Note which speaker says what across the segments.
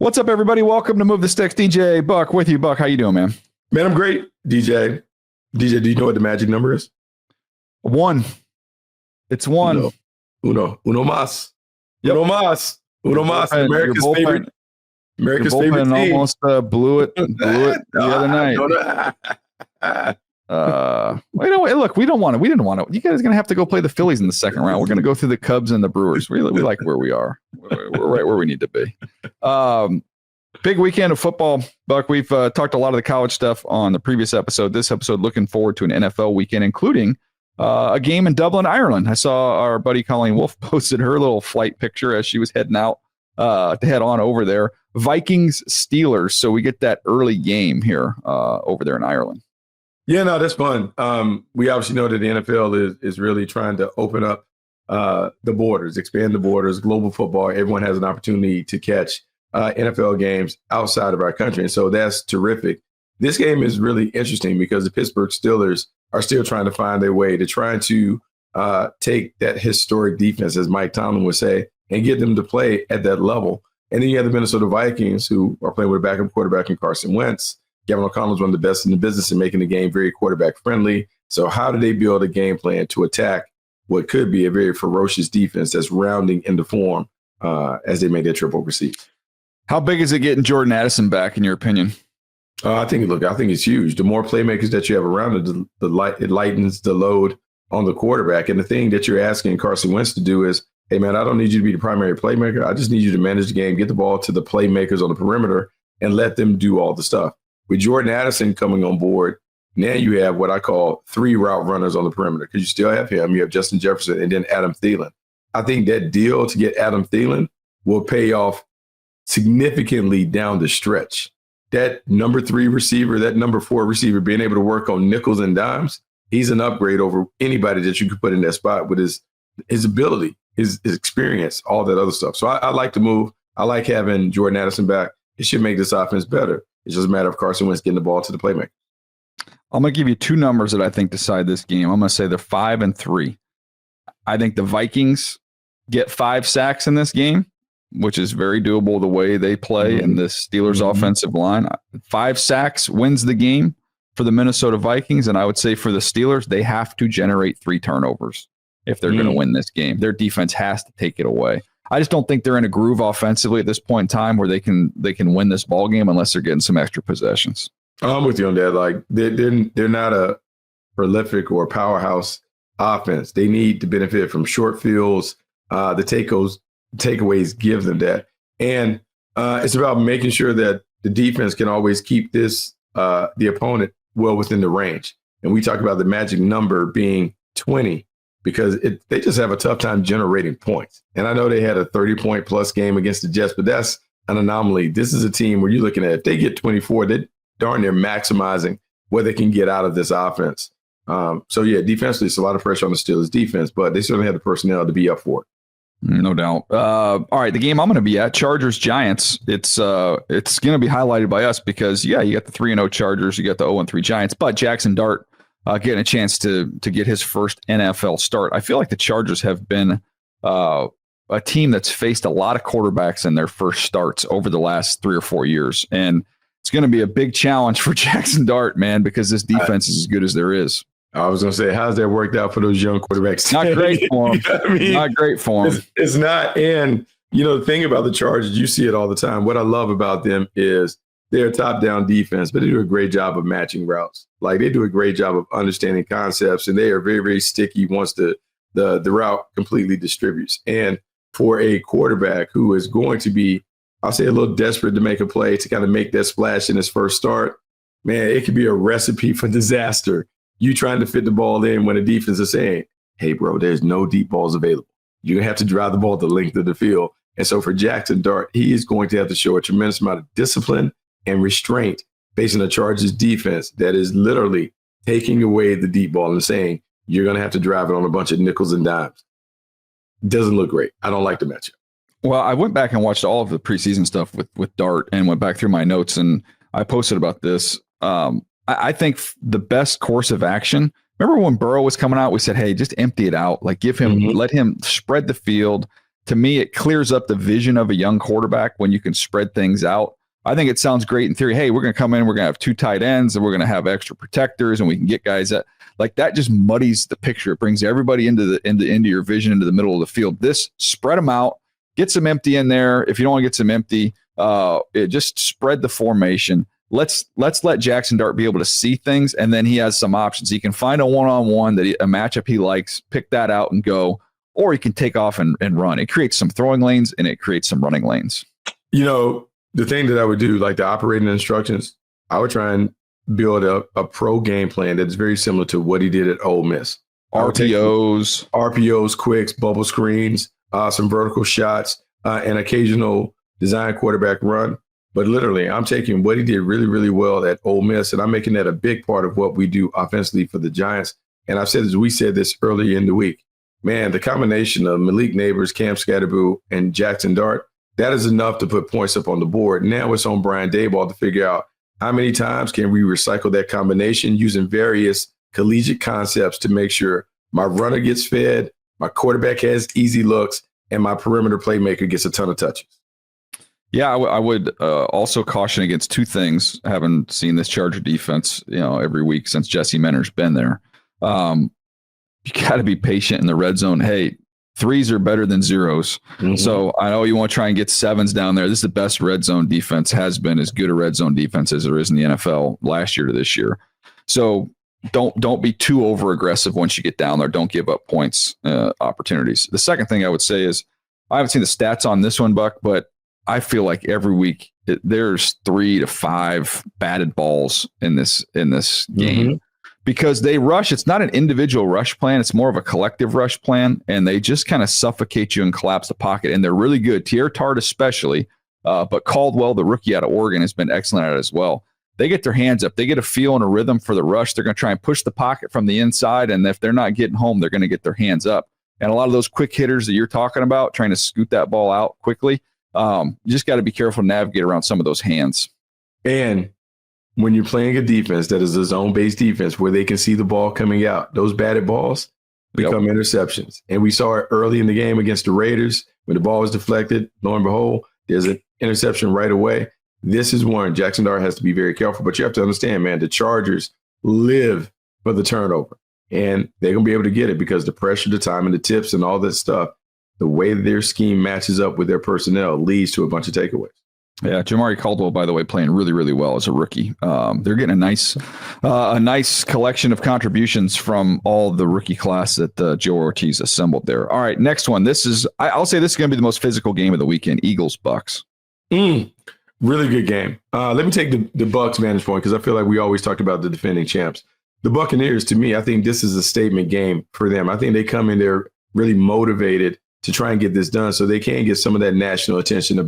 Speaker 1: What's up, everybody? Welcome to Move the Sticks. DJ Buck with you. Buck, how you doing, man?
Speaker 2: Man, I'm great, DJ. DJ, do you know what the magic number is?
Speaker 1: 1. It's 1.
Speaker 2: Uno mas.
Speaker 1: Yep.
Speaker 2: Uno mas. Uno mas. America's favorite. America's favorite team.
Speaker 1: Almost blew it the other night. Look, we didn't want to. You guys are going to have to go play the Phillies in the second round. We're going to go through the Cubs and the Brewers. We like where we are. We're right where we need to be. Big weekend of football, Buck. We've talked a lot of the college stuff on the previous episode. This episode, looking forward to an NFL weekend, including a game in Dublin, Ireland. I saw our buddy Colleen Wolfe posted her little flight picture as she was heading out to head on over there. Vikings, Steelers. So we get that early game here over there in Ireland.
Speaker 2: Yeah, no, that's fun. We obviously know that the NFL is really trying to open up the borders, expand the borders, global football. Everyone has an opportunity to catch NFL games outside of our country. And so that's terrific. This game is really interesting because the Pittsburgh Steelers are still trying to find their way to trying to take that historic defense, as Mike Tomlin would say, and get them to play at that level. And then you have the Minnesota Vikings, who are playing with a backup quarterback in Carson Wentz. Gavin O'Connell is one of the best in the business in making the game very quarterback friendly. So how do they build a game plan to attack what could be a very ferocious defense that's rounding into form as they make their trip overseas?
Speaker 1: How big is it getting Jordan Addison back, in your opinion?
Speaker 2: I think it's huge. The more playmakers that you have around it, it lightens the load on the quarterback. And the thing that you're asking Carson Wentz to do is, hey, man, I don't need you to be the primary playmaker. I just need you to manage the game, get the ball to the playmakers on the perimeter, and let them do all the stuff. With Jordan Addison coming on board, now you have what I call 3 route runners on the perimeter because you still have him. You have Justin Jefferson and then Adam Thielen. I think that deal to get Adam Thielen will pay off significantly down the stretch. That number 3 receiver, that number 4 receiver, being able to work on nickels and dimes, he's an upgrade over anybody that you could put in that spot with his ability, his experience, all that other stuff. So I like the move. I like having Jordan Addison back. It should make this offense better. It's just a matter of Carson Wentz getting the ball to the playmaker.
Speaker 1: I'm going to give you 2 numbers that I think decide this game. I'm going to say they're 5 and 3. I think the Vikings get 5 sacks in this game, which is very doable the way they play in the Steelers offensive line. 5 sacks wins the game for the Minnesota Vikings. And I would say for the Steelers, they have to generate 3 turnovers if they're going to win this game. Their defense has to take it away. I just don't think they're in a groove offensively at this point in time where they can win this ball game unless they're getting some extra possessions.
Speaker 2: I'm with you on that. Like they're not a prolific or powerhouse offense. They need to benefit from short fields. The takeaways give them that, and it's about making sure that the defense can always keep the opponent well within the range. And we talk about the magic number being 20. Because they just have a tough time generating points. And I know they had a 30-point plus game against the Jets, but that's an anomaly. This is a team where you're looking at, if they get 24, they're darn near maximizing what they can get out of this offense. So, yeah, defensively, it's a lot of pressure on the Steelers' defense, but they certainly have the personnel to be up for it.
Speaker 1: No doubt. All right, the game I'm going to be at, Chargers-Giants. It's going to be highlighted by us because, yeah, you got the 3-0 Chargers, you got the 0-3 Giants, but Jackson Dart getting a chance to get his first NFL start. I feel like the Chargers have been a team that's faced a lot of quarterbacks in their first starts over the last 3 or 4 years. And it's going to be a big challenge for Jackson Dart, man, because this defense is as good as there is.
Speaker 2: I was going to say, how's that worked out for those young quarterbacks?
Speaker 1: Not great for them. You know I mean? Not great for them.
Speaker 2: It's not. And, the thing about the Chargers, you see it all the time. What I love about them is they're a top-down defense, but they do a great job of matching routes. Like, they do a great job of understanding concepts, and they are very, very sticky once the route completely distributes. And for a quarterback who is going to be, I'll say, a little desperate to make a play, to kind of make that splash in his first start, man, it could be a recipe for disaster. You trying to fit the ball in when the defense is saying, hey, bro, there's no deep balls available. You're going to have to drive the ball the length of the field. And so for Jackson Dart, he is going to have to show a tremendous amount of discipline and restraint facing the Chargers defense that is literally taking away the deep ball and saying, you're going to have to drive it on a bunch of nickels and dimes. Doesn't look great. I don't like the matchup.
Speaker 1: Well, I went back and watched all of the preseason stuff with Dart and went back through my notes, and I posted about this. I think the best course of action, remember when Burrow was coming out, we said, hey, just empty it out. Like let him spread the field, To me, it clears up the vision of a young quarterback when you can spread things out. I think it sounds great in theory. Hey, we're going to come in, we're going to have 2 tight ends, and we're going to have extra protectors, and we can get guys that like that. Just muddies the picture. It brings everybody into your vision, into the middle of the field. This spread them out, get some empty in there. If you don't want to get some empty, it just spread the formation. Let's let Jackson Dart be able to see things, and then he has some options. He can find a one-on-one a matchup he likes, pick that out and go, or he can take off and run. It creates some throwing lanes and it creates some running lanes.
Speaker 2: The thing that I would do, like the operating instructions, I would try and build a pro game plan that's very similar to what he did at Ole Miss. RPOs, quicks, bubble screens, some vertical shots, an occasional design quarterback run. But literally, I'm taking what he did really, really well at Ole Miss, and I'm making that a big part of what we do offensively for the Giants. And I've said this, we said this earlier in the week. Man, the combination of Malik Neighbors, Cam Scatterboo, and Jackson Dart, that is enough to put points up on the board. Now it's on Brian Daboll to figure out how many times can we recycle that combination using various collegiate concepts to make sure my runner gets fed, my quarterback has easy looks, and my perimeter playmaker gets a ton of touches.
Speaker 1: Yeah, I would also caution against 2 things. I haven't seen this Charger defense, every week since Jesse Menner's been there. You got to be patient in the red zone. Hey, 3s are better than 0s. Mm-hmm. So I know you want to try and get 7s down there. This is the best red zone defense, has been as good a red zone defense as there is in the NFL last year to this year. So don't be too over aggressive once you get down there. Don't give up points, opportunities. The second thing I would say is, I haven't seen the stats on this one, Buck, but I feel like every week there's 3 to 5 batted balls in this game. Mm-hmm. Because they rush. It's not an individual rush plan. It's more of a collective rush plan, and they just kind of suffocate you and collapse the pocket, and they're really good. Tier Tart especially, but Caldwell, the rookie out of Oregon, has been excellent at it as well. They get their hands up. They get a feel and a rhythm for the rush. They're going to try and push the pocket from the inside, and if they're not getting home, they're going to get their hands up. And a lot of those quick hitters that you're talking about, trying to scoot that ball out quickly, you just got to be careful to navigate around some of those hands.
Speaker 2: And when you're playing a defense that is a zone-based defense where they can see the ball coming out, those batted balls become interceptions. And we saw it early in the game against the Raiders when the ball was deflected. Lo and behold, there's an interception right away. This is one Jackson Dart has to be very careful. But you have to understand, man, the Chargers live for the turnover. And they're going to be able to get it because the pressure, the time, and the tips and all that stuff, the way their scheme matches up with their personnel leads to a bunch of takeaways.
Speaker 1: Yeah, Jamari Caldwell, by the way, playing really, really well as a rookie. They're getting a nice collection of contributions from all the rookie class that Joe Ortiz assembled there. All right, next one. I'll say this is going to be the most physical game of the weekend. Eagles-Bucks.
Speaker 2: Really good game. Let me take the Bucs vantage point because I feel like we always talk about the defending champs. The Buccaneers, to me, I think this is a statement game for them. I think they come in there really motivated to try and get this done so they can get some of that national attention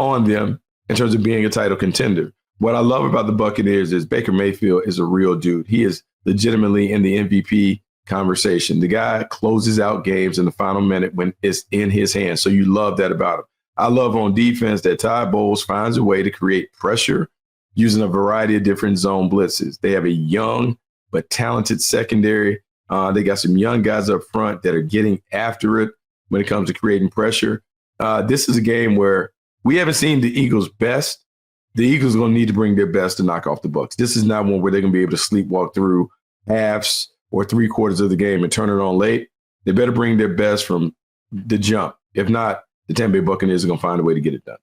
Speaker 2: on them in terms of being a title contender. What I love about the Buccaneers is Baker Mayfield is a real dude. He is legitimately in the MVP conversation. The guy closes out games in the final minute when it's in his hands. So you love that about him. I love on defense that Ty Bowles finds a way to create pressure using a variety of different zone blitzes. They have a young but talented secondary. They got some young guys up front that are getting after it when it comes to creating pressure. This is a game where we haven't seen the Eagles' best. The Eagles are going to need to bring their best to knock off the Bucs. This is not one where they're going to be able to sleepwalk through halves or 3/4 of the game and turn it on late. They better bring their best from the jump. If not, the Tampa Bay Buccaneers are going to find a way to get it done.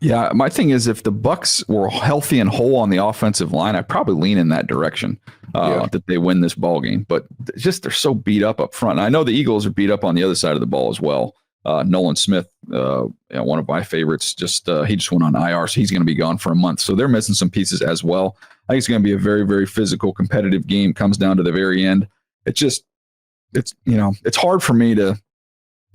Speaker 1: Yeah, my thing is if the Bucs were healthy and whole on the offensive line, I'd probably lean in that direction that they win this ball game. But just they're so beat up front. And I know the Eagles are beat up on the other side of the ball as well. Nolan Smith, one of my favorites, he just went on IR, so he's going to be gone for a month. So they're missing some pieces as well. I think it's going to be a very, very physical, competitive game. Comes down to the very end. It's hard for me to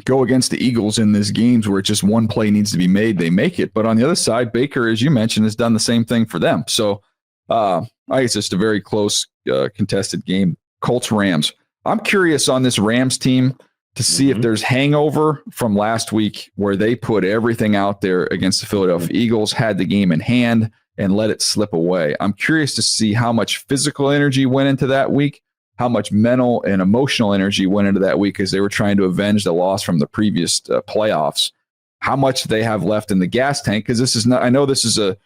Speaker 1: go against the Eagles in these games where just one play needs to be made. They make it. But on the other side, Baker, as you mentioned, has done the same thing for them. So I think it's just a very close, contested game. Colts-Rams. I'm curious on this Rams team to see if there's hangover from last week where they put everything out there against the Philadelphia Eagles, had the game in hand, and let it slip away. I'm curious to see how much physical energy went into that week, how much mental and emotional energy went into that week as they were trying to avenge the loss from the previous playoffs. How much they have left in the gas tank, because this is not. I know this is a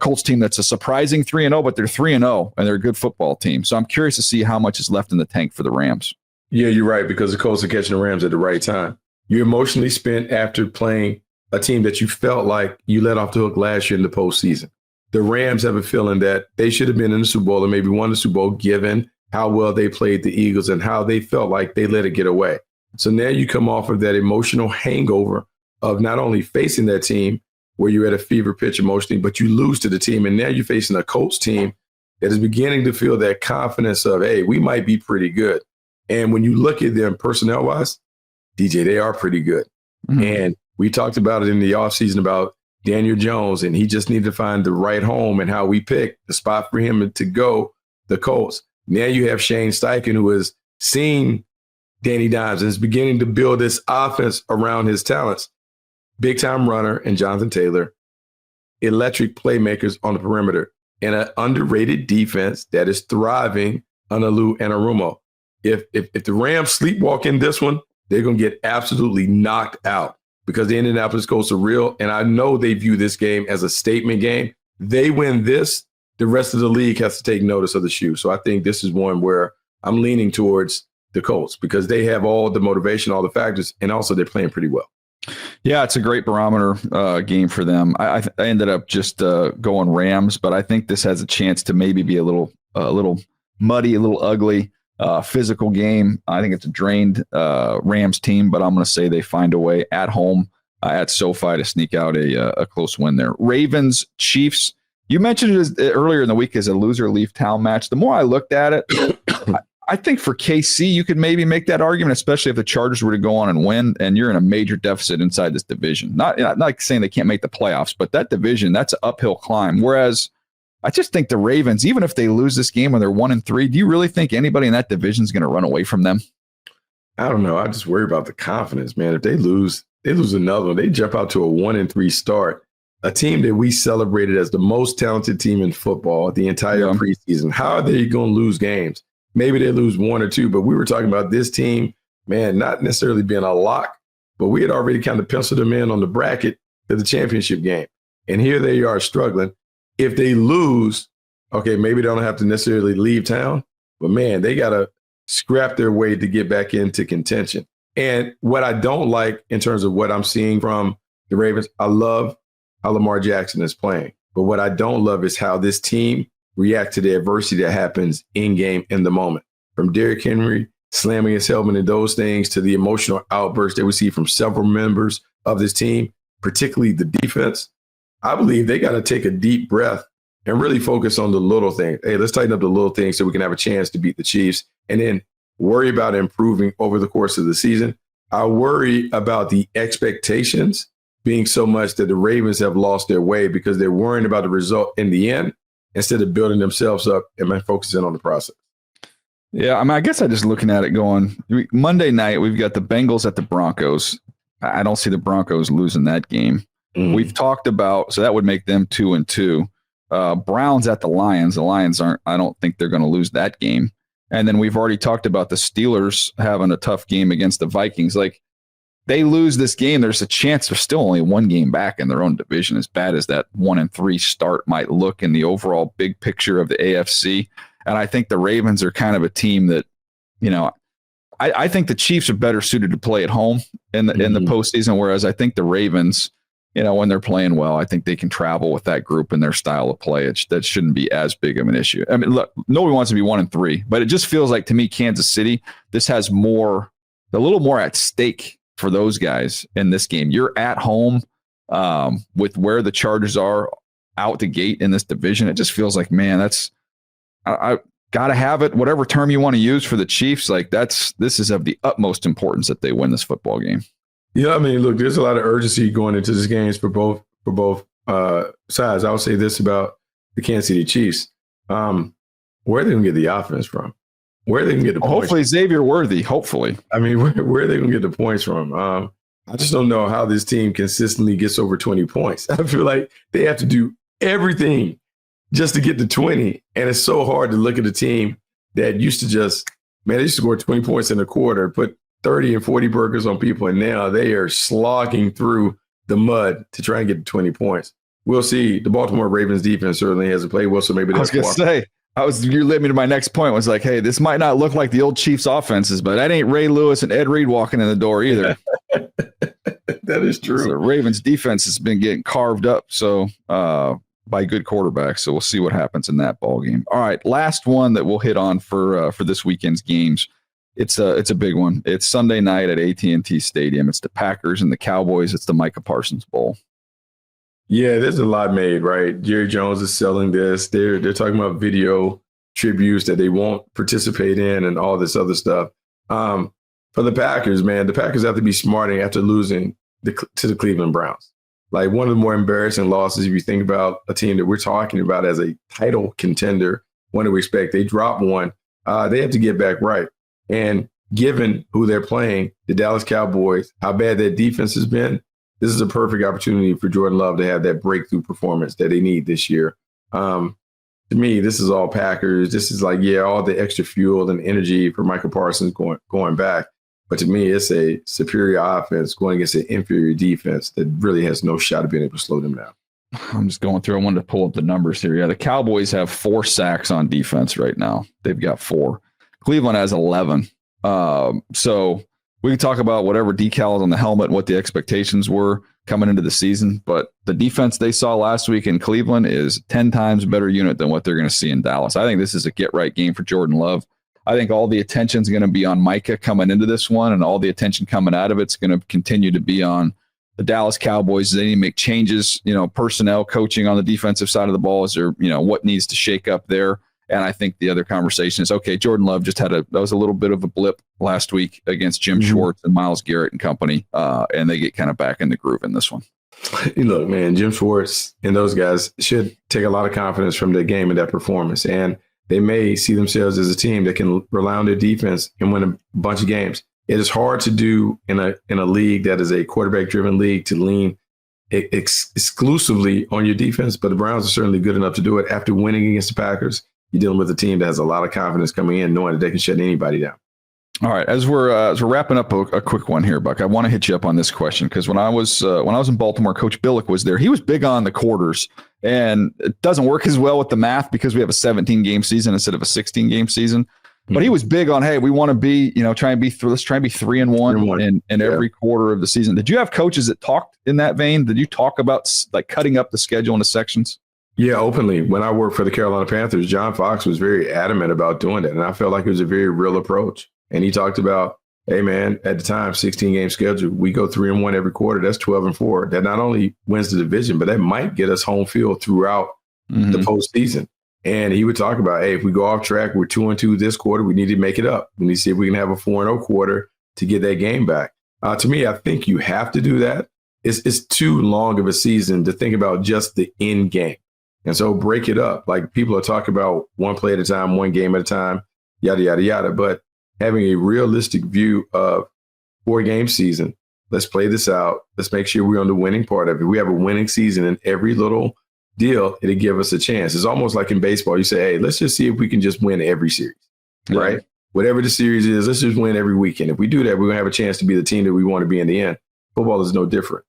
Speaker 1: Colts team that's a surprising 3-0, but they're 3-0 and they're a good football team. So I'm curious to see how much is left in the tank for the Rams.
Speaker 2: Yeah, you're right, because the Colts are catching the Rams at the right time. You're emotionally spent after playing a team that you felt like you let off the hook last year in the postseason. The Rams have a feeling that they should have been in the Super Bowl or maybe won the Super Bowl given how well they played the Eagles and how they felt like they let it get away. So now you come off of that emotional hangover of not only facing that team where you're at a fever pitch emotionally, but you lose to the team. And now you're facing a Colts team that is beginning to feel that confidence of, hey, we might be pretty good. And when you look at them personnel-wise, DJ, they are pretty good. Mm-hmm. And we talked about it in the offseason about Daniel Jones, and he just needed to find the right home and how we picked the spot for him to go, the Colts. Now you have Shane Steichen, who has seen Danny Dimes and is beginning to build this offense around his talents. Big-time runner and Jonathan Taylor, electric playmakers on the perimeter, and an underrated defense that is thriving under Lou Anarumo. If the Rams sleepwalk in this one, they're going to get absolutely knocked out because the Indianapolis Colts are real, and I know they view this game as a statement game. They win this, the rest of the league has to take notice of the shoe. So I think this is one where I'm leaning towards the Colts because they have all the motivation, all the factors, and also they're playing pretty well.
Speaker 1: Yeah, it's a great barometer game for them. I ended up just going Rams, but I think this has a chance to maybe be a little muddy, a little ugly, physical game. I think it's a drained Rams team, but I'm going to say they find a way at home at SoFi to sneak out a close win there. Ravens, Chiefs. You mentioned it earlier in the week as a loser leave town match. The more I looked at it, I think for KC, you could maybe make that argument, especially if the Chargers were to go on and win, and you're in a major deficit inside this division. Not like saying they can't make the playoffs, but that division, that's an uphill climb. Whereas I just think the Ravens, even if they lose this game when they're 1-3, do you really think anybody in that division is going to run away from them?
Speaker 2: I don't know. I just worry about the confidence, man. If they lose another one, they jump out to a 1-3 start. A team that we celebrated as the most talented team in football the entire preseason. How are they going to lose games? Maybe they lose 1 or 2, but we were talking about this team, man, not necessarily being a lock, but we had already kind of penciled them in on the bracket to the championship game. And here they are struggling. If they lose, okay, maybe they don't have to necessarily leave town, but man, they got to scrap their way to get back into contention. And what I don't like in terms of what I'm seeing from the Ravens, I love how Lamar Jackson is playing. But what I don't love is how this team react to the adversity that happens in-game in the moment. From Derrick Henry slamming his helmet and those things to the emotional outbursts that we see from several members of this team, particularly the defense. I believe they got to take a deep breath and really focus on the little things. Hey, let's tighten up the little things so we can have a chance to beat the Chiefs and then worry about improving over the course of the season. I worry about the expectations being so much that the Ravens have lost their way because they're worrying about the result in the end instead of building themselves up and focusing on the process.
Speaker 1: Yeah, I mean, I guess I'm just looking at it going, Monday night, we've got the Bengals at the Broncos. I don't see the Broncos losing that game. We've talked about, so that would make them 2-2. Browns at the Lions. The Lions I don't think they're going to lose that game. And then we've already talked about the Steelers having a tough game against the Vikings. Like, they lose this game, there's a chance they're still only one game back in their own division, as bad as that 1-3 start might look in the overall big picture of the AFC. And I think the Ravens are kind of a team that, I think the Chiefs are better suited to play at home in the postseason, whereas I think the Ravens, when they're playing well, I think they can travel with that group and their style of play. That shouldn't be as big of an issue. I mean, look, nobody wants to be 1-3, but it just feels like to me, Kansas City, this has a little more at stake for those guys in this game. You're at home with where the Chargers are out the gate in this division. It just feels like, man, I got to have it. Whatever term you want to use for the Chiefs, this is of the utmost importance that they win this football game.
Speaker 2: Yeah, I mean, look, there's a lot of urgency going into this game for both sides. I would say this about the Kansas City Chiefs. Where are they going to get the offense from? Where are they going to get the points?
Speaker 1: Hopefully Xavier Worthy, hopefully.
Speaker 2: I mean, where are they going to get the points from? I just don't know how this team consistently gets over 20 points. I feel like they have to do everything just to get to 20. And it's so hard to look at a team that used to just Man, they scored 20 points in a quarter, put 30 and 40 burgers on people, and now they are slogging through the mud to try and get to 20 points. We'll see. The Baltimore Ravens defense certainly hasn't played well, so maybe
Speaker 1: I was going to say, you led me to my next point. Was like, hey, this might not look like the old Chiefs offenses, but that ain't Ray Lewis and Ed Reed walking in the door either.
Speaker 2: That is true.
Speaker 1: So the Ravens defense has been getting carved up by good quarterbacks. So we'll see what happens in that ball game. All right, last one that we'll hit on for this weekend's games. It's a big one. It's Sunday night at AT&T Stadium. It's the Packers and the Cowboys. It's the Micah Parsons Bowl.
Speaker 2: Yeah, there's a lot made, right? Jerry Jones is selling this. They're talking about video tributes that they won't participate in and all this other stuff. For the Packers, man, the Packers have to be smarting after losing to the Cleveland Browns. Like one of the more embarrassing losses, if you think about a team that we're talking about as a title contender, what do we expect? They drop one. They have to get back right. And given who they're playing, the Dallas Cowboys, how bad their defense has been, this is a perfect opportunity for Jordan Love to have that breakthrough performance that they need this year. To me, this is all Packers. This is like, all the extra fuel and energy for Michael Parsons going back. But to me, it's a superior offense going against an inferior defense that really has no shot of being able to slow them down.
Speaker 1: I'm just going through. I wanted to pull up the numbers here. Yeah, the Cowboys have 4 sacks on defense right now. They've got 4. Cleveland has 11. So we can talk about whatever decals on the helmet, what the expectations were coming into the season. But the defense they saw last week in Cleveland is 10 times better unit than what they're going to see in Dallas. I think this is a get-right game for Jordan Love. I think all the attention is going to be on Micah coming into this one, and all the attention coming out of it's going to continue to be on the Dallas Cowboys. They need to make changes, personnel, coaching on the defensive side of the ball. Is there, what needs to shake up there? And I think the other conversation is, okay, Jordan Love just that was a little bit of a blip last week against Jim Schwartz and Myles Garrett and company, and they get kind of back in the groove in this one.
Speaker 2: Look, man, Jim Schwartz and those guys should take a lot of confidence from their game and that performance. And they may see themselves as a team that can rely on their defense and win a bunch of games. It is hard to do in a league that is a quarterback-driven league to lean exclusively on your defense, but the Browns are certainly good enough to do it. After winning against the Packers, you're dealing with a team that has a lot of confidence coming in, knowing that they can shut anybody down.
Speaker 1: All right, as we're wrapping up a quick one here, Buck, I want to hit you up on this question because when I was in Baltimore, Coach Billick was there. He was big on the quarters, and it doesn't work as well with the math because we have a 17-game season instead of a 16-game season. But he was big on, hey, we want to be, let's try and be 3-1 in every quarter of the season. Did you have coaches that talked in that vein? Did you talk about like cutting up the schedule into sections?
Speaker 2: Yeah, openly. When I worked for the Carolina Panthers, John Fox was very adamant about doing that, and I felt like it was a very real approach. And he talked about, hey, man, at the time, 16-game schedule, we go 3-1 every quarter. That's 12-4. That not only wins the division, but that might get us home field throughout the postseason. And he would talk about, hey, if we go off track, we're 2-2 this quarter, we need to make it up. We need to see if we can have a 4-0 quarter to get that game back. To me, I think you have to do that. It's too long of a season to think about just the end game. And so break it up. Like people are talking about one play at a time, one game at a time, yada, yada, yada. But having a realistic view of 4-game season, let's play this out. Let's make sure we're on the winning part of it. We have a winning season in every little deal. It'll give us a chance. It's almost like in baseball. You say, hey, let's just see if we can just win every series, right? Whatever the series is, let's just win every weekend. If we do that, we're going to have a chance to be the team that we want to be in the end. Football is no different.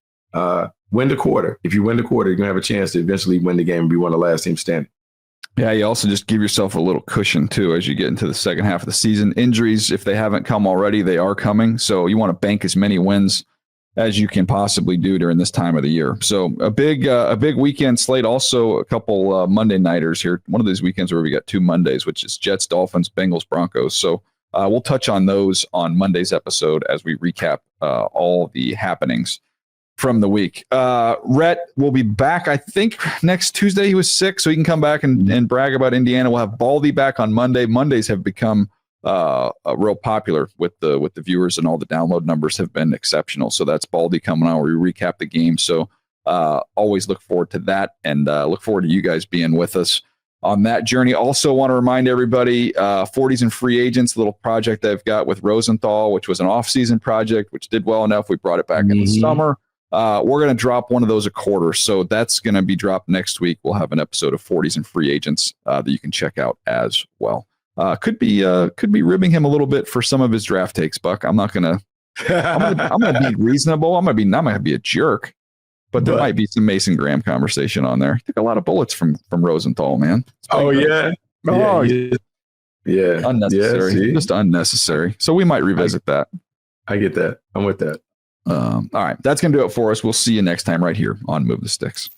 Speaker 2: Win the quarter. If you win the quarter, you're going to have a chance to eventually win the game and be one of the last teams standing.
Speaker 1: Yeah, you also just give yourself a little cushion, too, as you get into the second half of the season. Injuries, if they haven't come already, they are coming. So you want to bank as many wins as you can possibly do during this time of the year. So a big weekend slate. Also, a couple Monday nighters here. One of these weekends where we got 2 Mondays, which is Jets, Dolphins, Bengals, Broncos. So we'll touch on those on Monday's episode as we recap all the happenings from the week. Rhett will be back, I think, next Tuesday. He was sick, so he can come back and brag about Indiana. We'll have Baldy back on Monday. Mondays have become real popular with the viewers, and all the download numbers have been exceptional. So that's Baldy coming on where we recap the game. So always look forward to that, and look forward to you guys being with us on that journey. Also want to remind everybody, 40s and free agents, a little project they've got with Rosenthal, which was an off-season project, which did well enough. We brought it back in the summer. We're going to drop one of those a quarter. So that's going to be dropped next week. We'll have an episode of 40s and free agents that you can check out as well. Could be ribbing him a little bit for some of his draft takes, Buck. I'm not gonna. I'm gonna be reasonable. I'm gonna be a jerk, but there might be some Mason Graham conversation on there. He took a lot of bullets from Rosenthal, man.
Speaker 2: Oh yeah. Yeah.
Speaker 1: Unnecessary.
Speaker 2: Yeah,
Speaker 1: just unnecessary. So we might revisit that.
Speaker 2: I get that. I'm with that.
Speaker 1: All right. That's going to do it for us. We'll see you next time right here on Move the Sticks.